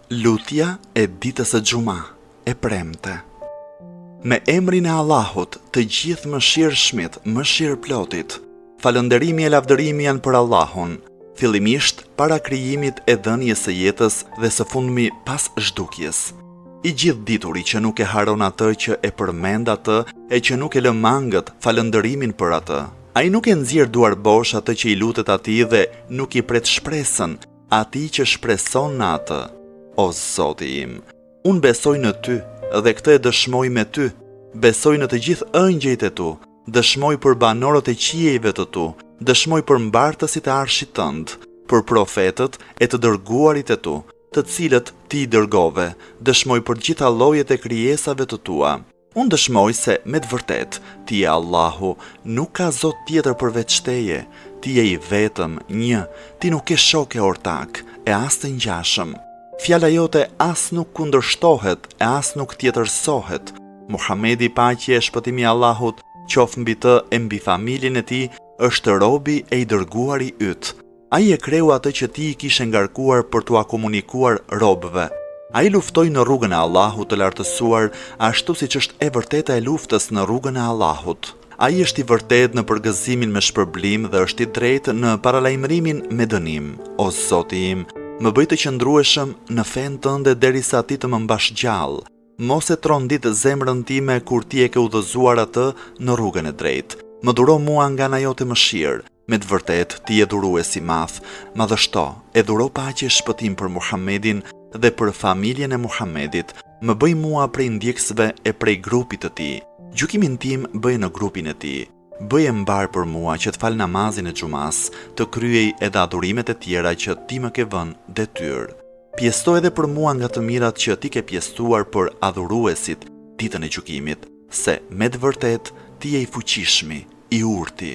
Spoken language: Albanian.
Lutja e ditës së Xuma, e premte. Me emrin e Allahut, të gjithë mëshirshmit, mëshirëplotit, falënderimi e lavdërimi janë për Allahun, fillimisht para krijimit e dhënies së jetës dhe së fundmi pas zhdukjes. I gjithë dituri që nuk e haron atë që e përmend atë e që nuk e lë mangët falënderimin për atë. Ai nuk e nxjerr duar bosh atë që i lutet atij dhe nuk i pret shpresën atij që shpreson në atë. O Zoti im, unë besoj në ty dhe këtë e dëshmoj me ty, besoj në të gjithë ëngjëjt e tu, dëshmoj për banorët e qiejve të tu, dëshmoj për mbartësit e arshit tënd, për profetët e të dërguarit e tu, të cilët ti i dërgove, dëshmoj për gjitha llojet e krijesave të tua. Unë dëshmoj se me të vërtet, ti e Allahu, nuk ka zot tjetër përveç teje, ti je i vetëm, një, ti nuk ke shok e ortak, e as të ngjashëm. Fjala jote as nuk kundërshtohet, e as nuk tjetërsohet. Muhamedi, paqja e shpëtimi i Allahut, qoftë mbi të e mbi familjen e tij, është robi e i dërguari yt. Ai e kreu atë që ti i kishe ngarkuar për t'ua komunikuar robëve. Ai luftoi në rrugën e Allahut të lartësuar, ashtu siç është e vërteta e luftës në rrugën e Allahut. Ai është i vërtet në përgëzimin me shpërblim dhe është i drejtë në paralajmërimin me dënim. O Zoti im, më bëj të qëndrueshëm në fen tënde derisa ti të më mbash gjallë. Mos e trondit zemrën time kur ti e ke udhëzuar atë në rrugën e drejtë. Më duro mua nga ana jote mëshirë. Me të vërtet, ti e dhurues i madh. Madhështo, e dhuro paqe e shpëtim për Muhammedin dhe për familjen e Muhammedit. Më bëj mua prej ndjekësve e prej grupit të tij. Gjykimin tim bëj në grupin e tij. Bëje mbar për mua që të fal namazin e xumas, të kryej edhe adhurimet e tjera që ti më ke vënë detyrë. Pjesto edhe për mua nga të mirat që ti ke pjestuar për adhuruesit ditën e gjykimit, se me të vërtet ti je i fuqishmi, i urti.